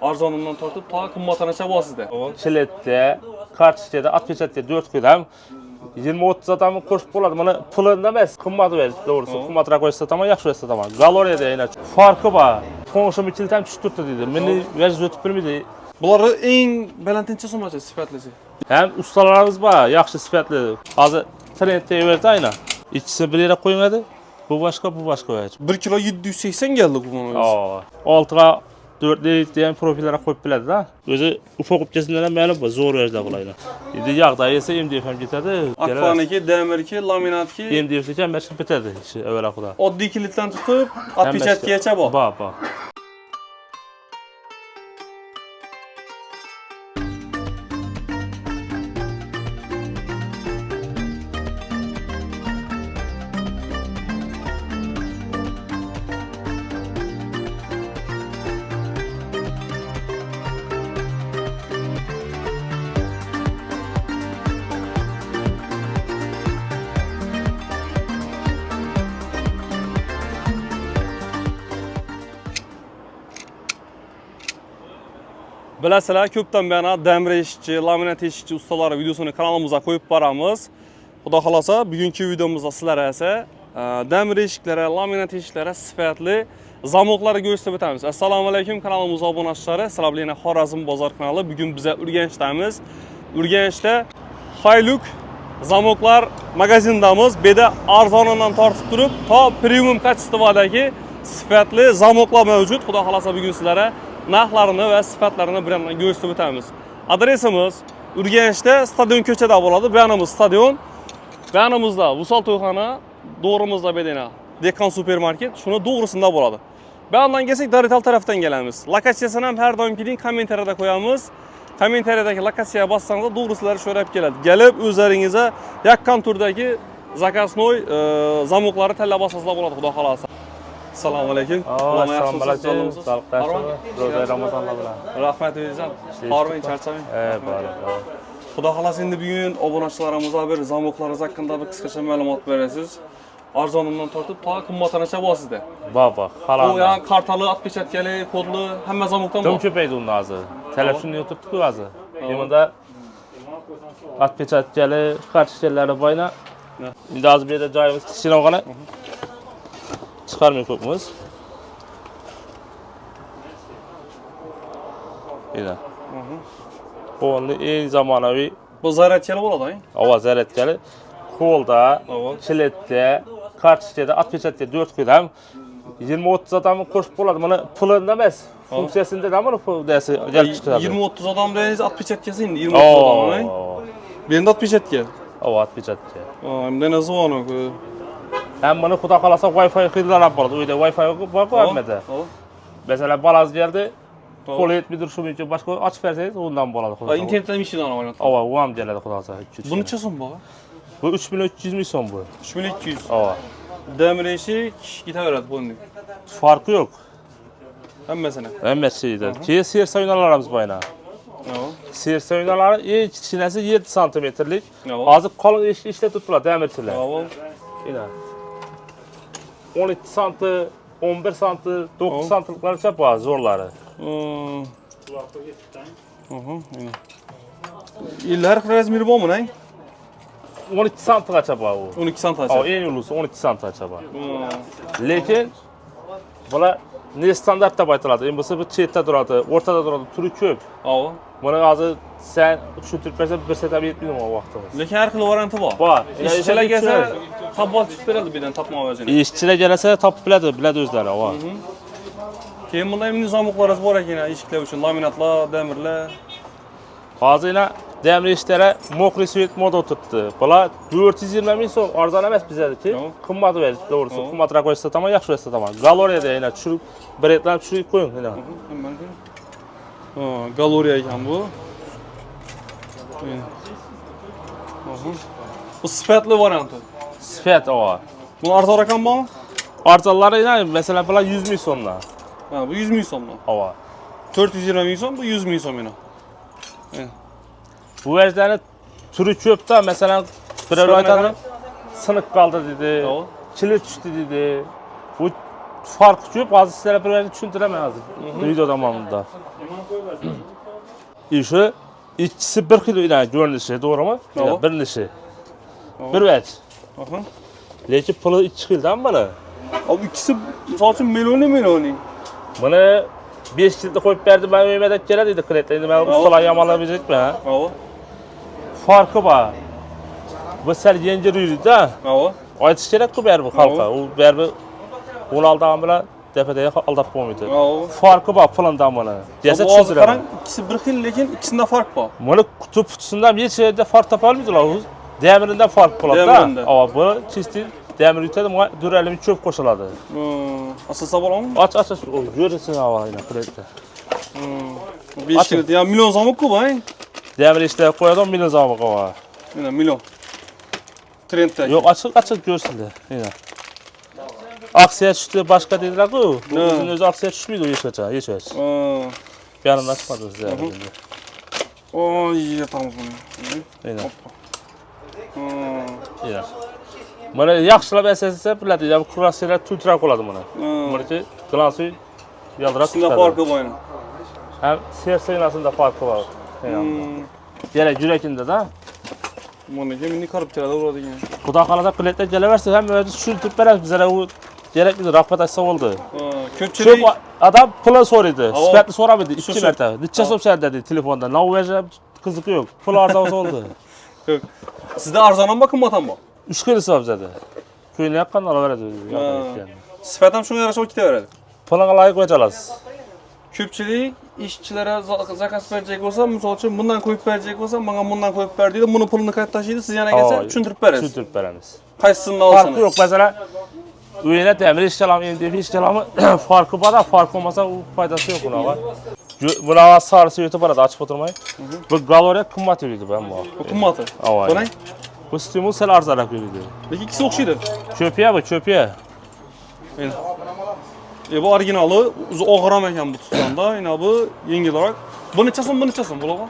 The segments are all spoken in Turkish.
Arzonundan tortib ta qimmatanacha bor sizda. Chiletde, kartishda, at pechatda 4 qo'ydam. 20-30 adamı qo'shib bo'ladi. Mana pulini emas, qimmat berdi, to'g'risi. Qimmatroq qo'ysa tamam, yaxshi qo'ysa tamam. Galoriyada yana farqi bor. Fonshimi kiltam tushib turibdi dedi. Meni vajib o'tib bilmaydi. Bularni eng balandincha so'macha sifatlisi. Hem ustalarımız bor, yaxshi sifatli. Hozir trendda verdi aynan. İkisi bir yere qo'ymadi. Bu başka, bu başka vajib. 1 kilo 780 geldi bu buna. Altıga 4'lük diyen profillere koyup biledi da. Özü ufak upçesinden meyli bu, zor verdi bulayla. İdi yağda yese MDF'm getirdi. Akfaniki, demirki, laminatki. MDF'deki meşgul bitirdi işi evvel akuda. Oddiy kilitdan tutib, 67gacha bor. Bor. Bilasizlar, ko'pdan beri demir eshikchi, laminat eshikchi ustalari videosini kanalimizga qo'yib boramiz. Xudo xolasa, bugungi videomizda sizlarga esa demir eshiklari, laminat eshiklari sifatli zamoklarni ko'rsatib o'tamiz. Assalomu alaykum, kanalimizga obunachilari. Sizlar bilan Xorazm bozor kanali. Bugun biz Urganchdamiz. Urganchda Hilux zamoklar magazindamiz. Beda arzonidan tortib turib, to premium kачестводagi sifatli zamoklar mavjud. Xudo xolasa bugun sizlarga narxlarini va sifatlarini bir yandan ko'rsatib o'tamiz. Adresimiz Urganchda stadion ko'chada bo'ladi. Bu yanimiz stadion. Bu yanimizda Vusal to'yxona, to'g'rimizda bedena Dekan supermarket, shuni to'g'risida bo'ladi. Bu yandan kelsak, Darital tarafdan kelamiz. Lokatsiyasini ham har doimgidek kommentariyada qo'yamiz. Kommentariyadagi lokatsiyaga bossangiz to'g'risilari sho'rab keladi. Kelib o'zlaringizga yaqin turdagi zakaznoy zamoklarni tanlab olsangiz bo'ladi, xudo xolasa. Assalomu alaykum. Assalomu alaykum. Ro'za Ramazonlar bilan. Rahmat o'zingizdan. Hormang, charchamang. Bor. Xudo xolasa endi bugun obunachilarimizga bir zamoklaringiz haqida bir qisqacha ma'lumot berasiz. Arzonundan tortib ta qimmatanacha bor sizda. Bor. Bu yani kartalı, at pechatkali, kodlu hamma zamokdan bor. Kim ko'paydi uni hozir. Telefonni o'tiribdi-ku hozir. Bunda at pechatkali, kartishkalari boyna. Endi hozir bu yerda joyimiz kichkina qana. Çıkarmıyor ko'pmiz. Yine. Qo'lni eng zamonaviy. Bu zaryadkali bo'ladi, Ovoz zaryadkali. Qo'lda, chiletda, kartishda, at pechatda 4 qo'ydam. 20-30 adamni qo'shib bo'ladi. Mana pulini emas, funksiyasida da mana foydasi kelib chiqadi. 20-30 adam deyingiz at pechatkasi endi 20-30 adam, Bu endi at pechatka. At pechatka. Endi nazvoni. Hem bunu xudo xolasa Wi-Fi hidlanib bo'ladi. Uyda Wi-Fi bor-ku hamada. Mesela balaz geldi. Qo'l yetmaydir shu bo'yicha boshqa ochib bersangiz undan bo'ladi. Internetdan ishlaydi ana. U ham keladi xudo xolasa. Bu necha so'm bu? Bu 3300 ming so'm bu. 3200. Demir eshik ketaveradi bunday. Farqi yo'q. Hammasini. Hammasiga. Keyin sersa o'yinlarimiz bor yana. Sersa o'yinlari eng kichkinasi 7 santimetrlik. Hozir qolin eshik ishlatib turadi demirchilar. Yine 12 santi, 11 santi, 9 santiliklarcha bor zo'rlari. İllar razmeri bormi, 12 santigacha bor u. 12 santigacha. Eng ulusi 12 santigacha bor. Lekin bular ne standart deb aytiladi. Endi bo'lsa bu chetda turadi, o'rtada turadi, turi ko'p. Buni hozir sen tushuntirib bersan, bir setab yetmaydi bu vaqtimiz. Lekin har xil varianti bor. Ishchilar kelsa, tabol chiqib beradi bu yerdan topma vaziyatda. Ishchilar kelsa topib biladi o'zlari, va. Keyin bunday nizomoqlaringiz bor ekan, eshiklar uchun laminatlar, demirlar. Hozir demir eshiklari mokri svet moda o'tiribdi. Bular 420 ming so'm, arzon emas bizdeki. Qimmat berdi, to'g'risi. Qimmatroq qo'ysa tamam, yaxshi qo'ysa tamam. Galoriyada yana tushirib, bir etlab tushirib qo'ying, mana. Galoriya ekan bu. Bu sifatli varianti. Sifat Buni arzon rakam bormi? Arzonlari mesela bular 100 ming so'mdan. Bu 100 ming so'mdan. 420 ming so'm, bu 100 ming so'm yana. Bu vajlarni turi ko'pda, mesela bir aytadi, siniq qoldi dedi. Chilit tushdi dedi. Bu farkı ko'p, hozir sizlarga bir tushuntiraman hozir. Video tamamında. Şu ikisi bir xil görünüşü, doğrumi? Doğru. Birinchisi. Bir vech. Aha. Lekin puli ikki xildan buni. Abi ikisi misol uchun million. Buni 5 yilda qo'yib berdi, men uyimda keladi deydi Kret. Endi men ustalar yomonlab beribman. Ava. Farqi bor. Bu sal yengil yurdi-da. Ava. Aytish kerak-ku baribir xalqqa. U baribir 16 dan bilan tepedagi aldab qo'ymaydi. Ava. Farqi bor pulindan buni. Desa Qarang, tushundiraman. ikisi bir xil, lekin ikkisida farq bor. Buni qutisidan hech yerda farq topa olmaydilar. U demiridan farq qiladi-da. Demiridan. Ava bu chisti demir yutadi, bunga duralimi cho'p qo'shiladi. Asıl bo'ladimi? Aç. O görürsün hava yine Kret'te. 5 kilo. Ya million zamok ku bay. Demir işte koyalım milyon zamı kova. Yine million. Trend'de. Yok açık görsünler yine. Aksiye düştü başka dediler ki bizim özü aksiye düşmüyordu hiç. Yanımda çıkmadı size. Oy yapamız bunu. Yine. Yine. Bana yaxşılab əsəsə bilədi. Yəni kurasiyələr tütrək oladı buna. Buna ki glansı yaldıra Aslında tutmadı. farkı var. Hem serse inasında farkı var. Gələ yürəkində də. Bunu kimi qarıb gəldi orada yəni. Xuda qalasa biletdə gələ versə həm özü düşürtüb verər bizə o gerek bizi rəğbət etsə oldu. Köpçülük Çok adam pula soruydu. Sifətli soramıydı 2 Şu. mərtəbə. Neçə so'm dedi telefonda. Ne olacaq kızık yok. Pul arzası oldu. Yok. Sizde arzanan bakım vatan bu. 3 kere savzadı. Köyüne yakın alaverdi. Sifatam şuna yarışa vakit veredi. Puluna layık koyacağız. Köpçülük işçilere zakas verecek olsa, misal için bundan koyup verecek olsa, bana bundan koyup ver deydi, bunu pulunu kayıt taşıydı, siz yana gelse düşündürüp veririz. Düşündürüp veririz. Kaysısını Farkı alırsanız. yok mesela. Üyene demir işçilamı, MDF işçilamı farkı var da farkı olmasa o faydası yok buna var. Buna sarısı YouTube arada açıp oturmayı. Bu galeriya kımmat yürüydü ben bu. O kummatı. Bu ne? Bu stimul sel arzarak yürüydü. Peki ikisi okşuydu. Köpüye bu köpüye. Bu orijinali oğram ekan bu tutanda, yine bu yengil olarak. Bu neçəsin, bulağa?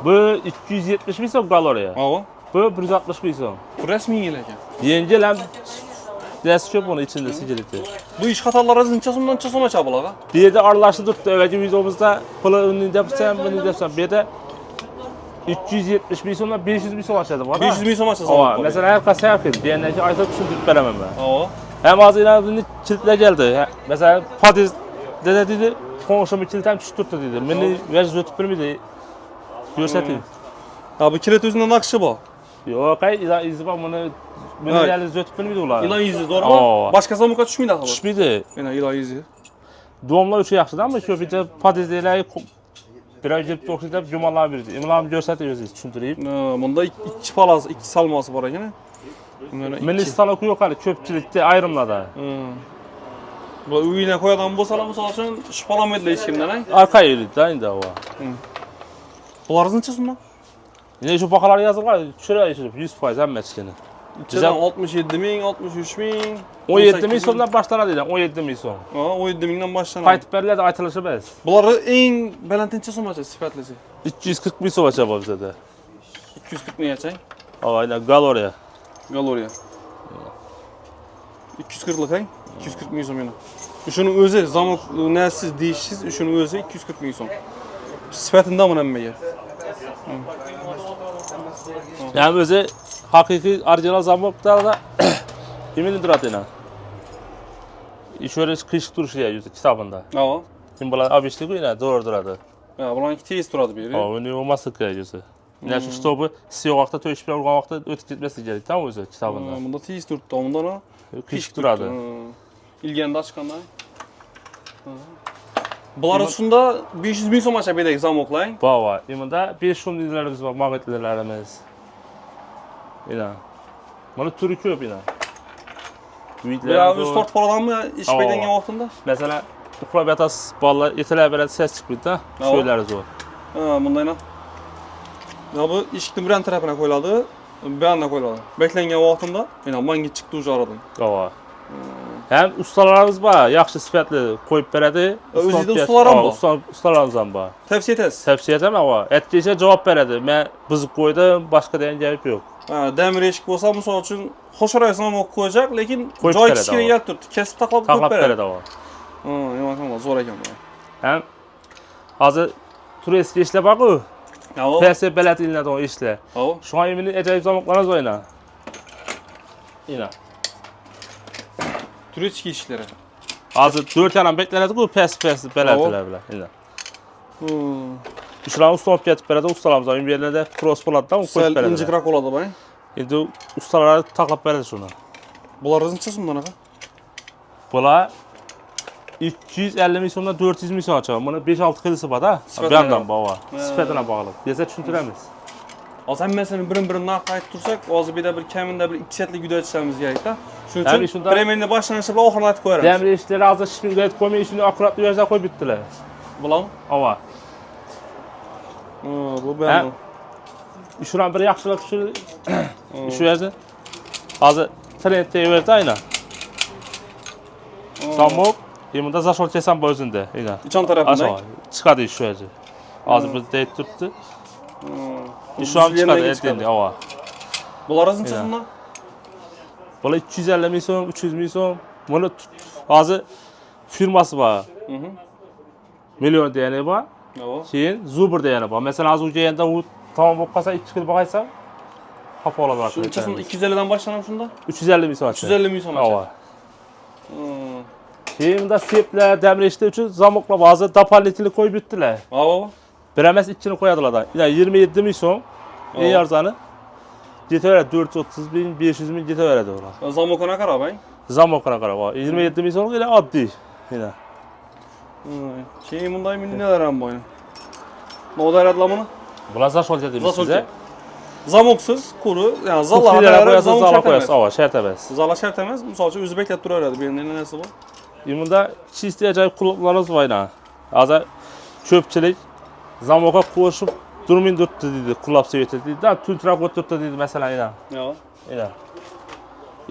Bu 270 bin so'm galeriya. Ava. Bu 160 bin so'm. Bu resmi yengil ekan. Yengil hem ders çok onun içinde sigiliti. Bu iş hataları neçə so'm bulağa? Bir yerde arlaştı durdu. Evvelki videomuzda pulu önünde yapsam, bunu yapsam. Bir de 370 bin so'mdan 500 bin so'm aşadı var. 500 bin so'm aşadı. Ava, mesela her kasa yapayım. Diyenler ki ayta düşündürüp veremem ben. Ava. Hem az ileride kilitler geldi. Mesela Padiz dedi, komşumu kilitem düştürdü dedi. Beni verz ötüp bilmedi. Gösterdi. Ya bu kilit özünden akışı bu. Yok, izi var bunu. Beni verz ötüp bilmedi ular. İlan yüzü doğru mu? Başka zamuka düşmüydü akıllı. Düşmedi. Yine ilan yüzü. Doğumlar üçü yaxşıdır ama köpücə Padizlər biraz gelip oxuyub cumalar birdi. İmlamı göstərdi özü düşündürüb. Bunda iki palaz, iki salması var yine. Milli staloku yox hələ köpçülükdə ayrımlarda. Bu uyuna koyadan bu salamı salışın şüphalam edilir hiç kimden. Arka yürüdü də indi o. Bunların neçə sundan? Yine şu bakalar yazılır, şuraya yaşırıb 100% hem məskəni. İçeriden 67 bin, 63 bin. 17 bin sondan başlar deyilən, 17 bin son. 17 binden başlanır. Qayıtıb bərlər də aytılışı bəz. Bunları en belentin neçə sunacaq sifatlisi? 240 bin son açaq bizə də. 240 ne açay? Aynen galeriya. Galeriya. 240'lık hay? 240 bin son yana. Şunun özü zamok nəsiz, değişsiz, şunun özü 240 bin son. Sifatında mı emmeye? Yani özü hakiki orijinal zamokda da 20 lira deyilən. Şöyle kışık duruşu ya yüzü kitabında. Ava. Şimdi bunlar abişlik yine doğru duradı. Ya buranınki tez duradı bir yeri. O ne olmazsa kıyacısı. Ne şu stopu siyah vakta tövüşüp urgan vakta ötüp gitmesi gerek tamam özü kitabında. Bunda tez durdu, ondan o Kışık duradı. İlgende açıkanda. Bunlar üstünde 500 bin so'm aşağı bedek zamoklayın. Baba, imanda 5 şum dizilerimiz var, magnetlilerimiz. İnan. Bunu türü köp inan. Veya üst tort paradan mı iş bedengen vaxtında? Mesela uxlab yatas balla yeteler belə ses çıxmır da, söyleriz o. Bunda inan. Ya bu işikli bir an tərəfinə koyuladı, bir anda koyuladı. Beklengen vaxtında, inan, mangi çıxdı ucu aradan. Baba. Hem ustalarımız var, yaxşı sifətli koyub verədi. Özüdə ustalarım var. Ustalarımızdan var. Tavsiye etəz. Tavsiye etəm ama etdiysə cavab verədi. Mən bızıq qoydum, başqa deyən gəlib yox. Dəmir eşik olsa, misal üçün xo'sharoq zamok qo'yacak, lekin Qo'yib joy beradi, kichkina o. yel turibdi. Kesib taqlab qo'yib Taqlab beradi. beradi o. Yo'q, zo'r ekan bu. Ham hozir tureski ishlar bor-ku. Yo'q. PS belat ilinadi o ishlar. Yo'q. Şu an eminim ajoyib zamoklarimiz var yine. Yine. Turetski ishlari. Hozir 4 yanan beklanadi-ku PS belatlar bilan. Yine. Shular usta olib ketib beradi, ustalarimiz ham yerlarda cross bo'ladi-da, u Sal qo'yib beradi. injiqroq bo'ladi bu. Endi ustalar taqlab beradi shuni. Bular qancha so'mdan aka? Bular 250 ming so'mdan 400 ming so'm chiqadi. Buni 5-6 kilosi bor-da. Sifati Bu yandan bilan. bor. Sifati bilan bog'liq. Desa tushuntiramiz. Hozir hammasini birin-birin narx aytib tursak, hozir bir kaminda bir 2 setlik video aytishimiz kerak-da. Shuning Yani uchun shunda- premenni boshlanishi bilan oxirini aytib qo'yamiz. Demir ishlar hozir shpinga aytib qo'ymay, shuni akkurat bu yerda qo'yib bitdilar. Bularmi? Ava. Bu ben. Şuran bir yaxshilab shu yerda. Hozir trendda yerda aynan. Zamok, bunda zashol kesam bu o'zinde, aynan. İçan tarafında. Aşağı chiqadi shu yerda. Hozir bizda aytib turibdi. Shu ham chiqadi endi, ava. Bular qancha so'mdan? Bular 250 ming so'm, 300 ming so'm. Buni hozir firmasi bor. Million degani bor. Yo'q. Keyin Zubr degani bor. Masalan, hozir kelganda u tamom bo'lib qolsa 2 kilo boqaysam, xafa olaman. Shuncha so'm 250 dan boshlanam shunda? 350 ming so'm. 350 ming so'm. Ava. Keyin bunda seplar, damreshti uchun zamoklar hozir doполнительный qo'yib bitdilar. Ava. Bir emas ikkini qo'yadilar. Ya'ni 27 ming so'm. Eng arzoni ketaveradi 430 ming, 500 ming ketaveradi ular. Zamokona qarab, ay. Zamoklarga qarab, 27 ming so'm yana oddiy. Yana. Keyin bunday nelar ham bor. Nodaratlar buni? Bular zashol deymiz sizga. Zamoksiz, quru, ya'ni Zallarga zallarga qo'yasiz, zamok zalga shart qo'yasiz. emas. Ava, shart emas. Zallar shart emas. Misol uchun o'zi beklab turaveradi. Bu endi nima bu? Bunda чистый ajoyib quloqlarimiz bor yana. Hozir ko'pchilik zamokga qo'shib durmin dotdi deydi, qullab sevdi deydi. Tuntirab o'tirdi deydi masalan yana. Yo'q. Yana.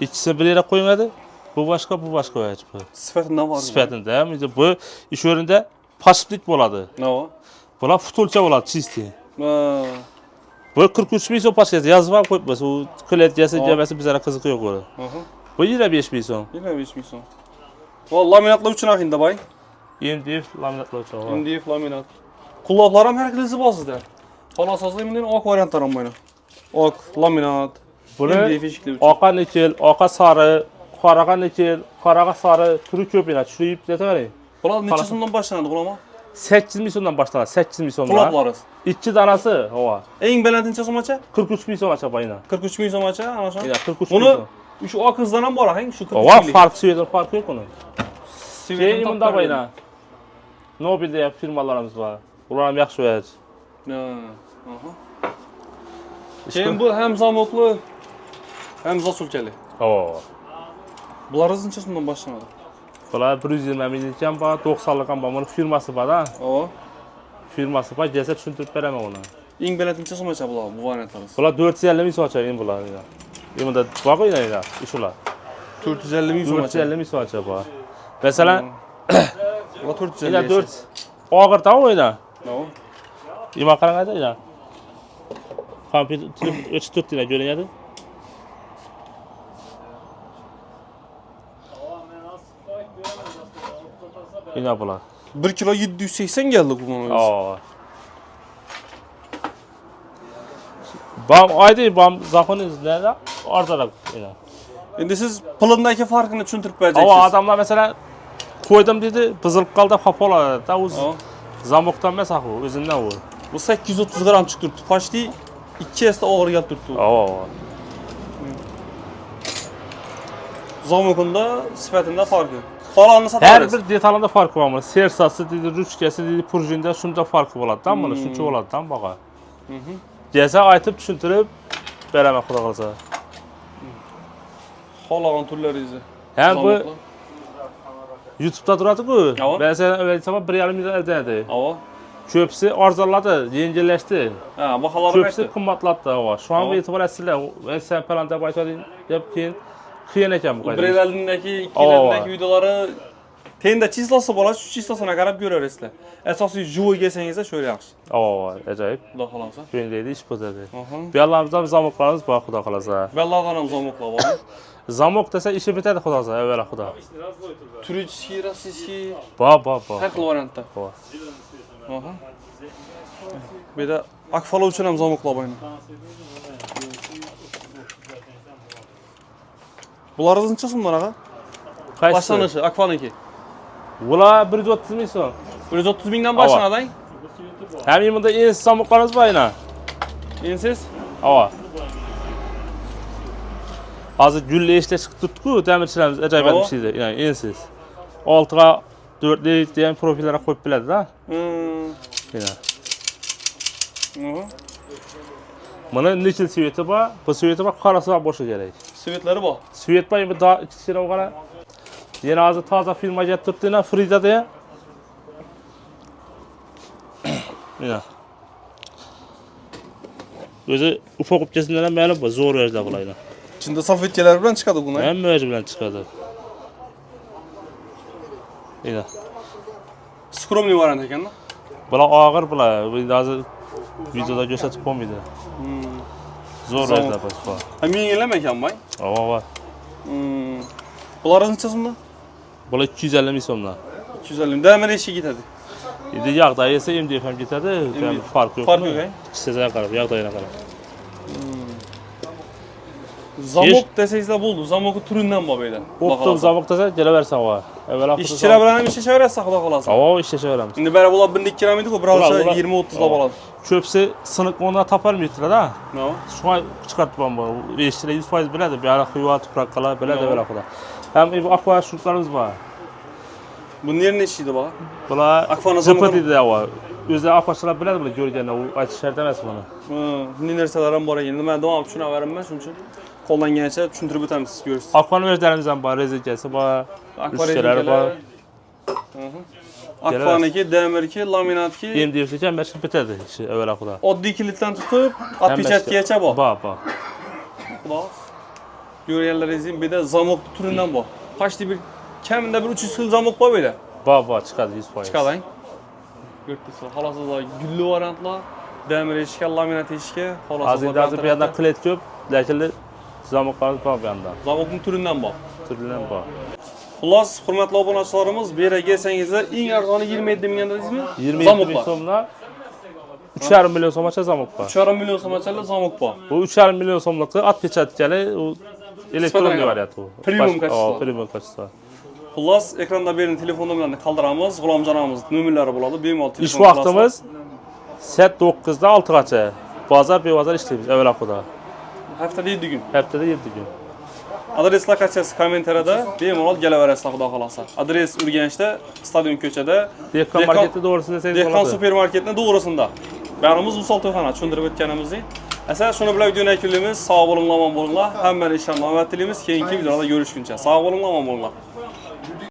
İkisi bir yere qo'yiladi. Bu başka, bu başka vacib. Sifatidan bor. Sifatida, bu ish o'rinda pashiblik bo'ladi. Yo'q. Bular futulcha bo'ladi, чистый. Bu 43 ming so'm pashkasi yozib ham qo'yibmiz. U qilayotgasi, jamasi bizlarga qiziqi yo'q bo'ladi. Bu 25 ming so'm. 25 ming so'm. Va laminatlar uchun axinda boy. MDF laminatlar uchun. MDF laminat. Quloqlar ham har xilisi bor sizda. Xolos bundan oq variantlar ham bor. Oq laminat. Buni MDF eshiklar uchun. oqa nikel, oqa sari, qoraga nikel, qoraga sari turi ko'p yana. Tushirib ketavering. Bular necha so'mdan boshlanadi qulama? 800 ming so'mdan boshlanadi, 800 ming so'mdan. Quloqlari. 2 danasi, ova. Eng balandincha so'macha? 43 ming so'macha bayina. 43 ming so'macha, ana shu. Ya 43 ming Uni so'm. shu oq qizdan ham bor axing, shu 43 Ova, ming. farq suyedi, farq yo'q uni. Keyin bunda bayina. Nobilda ham firmalarimiz bor. Ular ham yaxshi vajib. Keyin bu ham zamokli, ham zasulkali. Ova. Bular qancha so'mdan boshlanadi? Bular 120 minglik ham bor, 90lik ham bor. Buni firmasi bor-da. Ova. Firmasi bor, jesa tushuntirib beraman uni. Eng balandincha so'macha bular, bu variantlar. Bular 450 ming so'macha endi bular. Bunda bor yana ishlar. 450 ming so'macha. 450 ming so'macha bor. Masalan, bular 450. ila 4 og'irdan o'yna. Ova. Nima qarangada ila. Kompyuter 34 tina ko'rinadi. Ina bular. 1 kilo 780 geldi bu bana. Aa. Bam aydı, bam zaxınız nerede? Ortada ina. Endi siz pılındaki farkını tushuntirib bereceksiniz. Ama adamlar mesela koydum dedi, bızılıp kaldı kapalı. Da o zamoktan mesela o, özünden o. Bu 830 gram çıktı. Paşti 2 esde ağır geldi tuttu. Aa. Zamokunda sifatında farkı. Falanını satarız. Her bir detalında farkı var mı? Sersası dedi, rüçkesi dedi, purjunda şunda farkı var da mı? Şunca oladı da baqa. Gelse aytıp düşüntürüp vereme Xudo qalsa. Xolagan turlaringizni. Hem bu YouTube'da duradi-ku. Ava. Ben sana öğretsem 1,5 milyon elde edi. Ava. Köpsi arzaladı, yengilleşti. Ha, bahaları Köpsi qaytdi. qimmatlatdı ava. Şu an Ava. bu etibar sizler, ben sen falan deb aytadin, deb keyin qiyin ekan bu qayda. Bir elindeki, iki elindeki videoları Tenda chislosi bo'ladi, shu chislosini qarab ko'raverasizlar. Asosiy juvoy kelsangiz shöyle yaxshi. Oo, acayip. Xudo xolasa. Gündeydi iş bozadi. Aha. Bu yerlerimizden zamoklarımız var Xudo kalasa. Bellardan ham zamoklar bor. Zamok desa işi bitadi Xudo kalasa, evvela Xudo. Turический, российский, Ba. har xil variantda. Ba. Aha. Bu yerda akfalar uchun ham zamoklar bor. Bularning qanchasi bunaqa? Qaysi? Boshlanishi akfaniki. Bular 130 ming so'm. 130 mingdan boshlanadi. Hem yimida ensiz zamoklarımız var yine. Ensiz? Ava. Hozir gülle ishlar chiqib turibdi-ku, damirchilarimiz ajoyib bir şeydi. Yani ensiz. 6ga 4lik degan profillarga qo'yib biladi-da. Yine. Mana nechil sveti bor? Bu sveti bor, qarasi bor bo'lishi kerak. Svetlari bor. Svet bor, bir daha kichkina qara. Yana hozir toza firma kelib turibdi-na, Frida deya. Mana. O'zi ufak o'pkasidan ham ma'lum bu, zo'r o'zlar bulaydi. İçinde salfetkeler bilan chiqadi buni. Hamma o'zi bilan chiqadi. Mana. Skromniy variant ekanda. Bular og'ir bular. Bu hozir videoda ko'rsatib bo'lmaydi. Zo'r o'zlar bu. Ha mingilama ekan bu. Ava. Bularning qanchasi bunda? Bular 250 ming so'mdan. 250 damir eshik ketadi. Endi yog'da yesa MDF ham ketadi, ham farq yo'q. Farq yo'q, Sizga qarab, yog'dagina qarab. Zamok desangizlar bo'ldi. Zamokning turidan bor bu yerda. O'tdim zamok desa, kelaversan va. Avval ishchilar bilan ham ishlashaverasiz, xudo xolasa. Avo, ishlashaveramiz. Endi bari bular 1-2 kilometr-ku, birovcha 20-30 da bo'ladi. Ko'psi siniq o'rnida topolmaydilar-da. Nima? Shunga chiqartibman bu. Ishchilar 100% biladi, bu yoqda quyva tuproq qilib biladi, avval xudo. Ham bu akva shurtlarimiz bor. Bu nerni ishlaydi bu? Bular Akvani zamok deydi avo. O'zi akvachilar biladi bular ko'rganda, u aytish shart emas buni. Bunday narsalar ham bor ekan. Nima davom tushunaveraman, shuning uchun qo'llangancha tushuntirib o'tamiz siz ko'rasiz. Akvani o'zlarimiz ham bor, rezinkasi bor, ishchilari bor. Akvaniki, damirki, laminatki, MDF'ga ham mashq bitadi ishi avval xudo. oddiy kilitdan tutib, отпечаткagacha bor. Bor. Xudo. Ko'rganlaringizning bu yerda zamok turidan bor. Почти bir kamida bir 300 xil zamok bor bu yerda. Bor, chiqadi 100%. Chiqadi. Ko'rdingizmi? Xoloslar gulli variantlar, damir eshikka, laminat eshikka, xoloslar. Hozir bu yerda qilet ko'p, lekin zamoklarimiz bor bu yerda. Zamokning turidan bor. Turidan bor. Xullas, hurmatli obunachilarimiz, bu yerga kelsangizlar eng arzoni 27 ming dedingizmi? 27 ming so'mdan 3,5 million so'mgacha zamok bor. 3,5 million so'mgacha zamok bor. Bu 3,5 million so'mlikda отпечаткали, u elektron variant u. Premium kачество. Premium kачество. Xullas, ekranda berilgan telefon nomerlarini qoldiramiz. G'ulomjon amamiz nomerlari bo'ladi. Bemalol telefon. Ish vaqtimiz soat 9 dan 6 gacha. Bozor bevozor ishlaymiz avval xudo. Haftada 7 kun. Haftada 7 kun. Adres lokatsiyasi kommentariyada bemalol kelaverasizlar, xudo xolasa. Adres Urganchda, stadion ko'chada, Dehqon marketi to'g'risida desangiz bo'ladi. Dehqon supermarketining to'g'risida. Barimiz Usol to'yxona tushuntirib o'tganimizdek. Asa shuni bilan videoni yakunlaymiz. Sog' bo'linglar, omon bo'linglar. Hammani ishonib omad tilaymiz. Keyingi videolarda ko'rishguncha. Sog' bo'linglar, omon bo'linglar.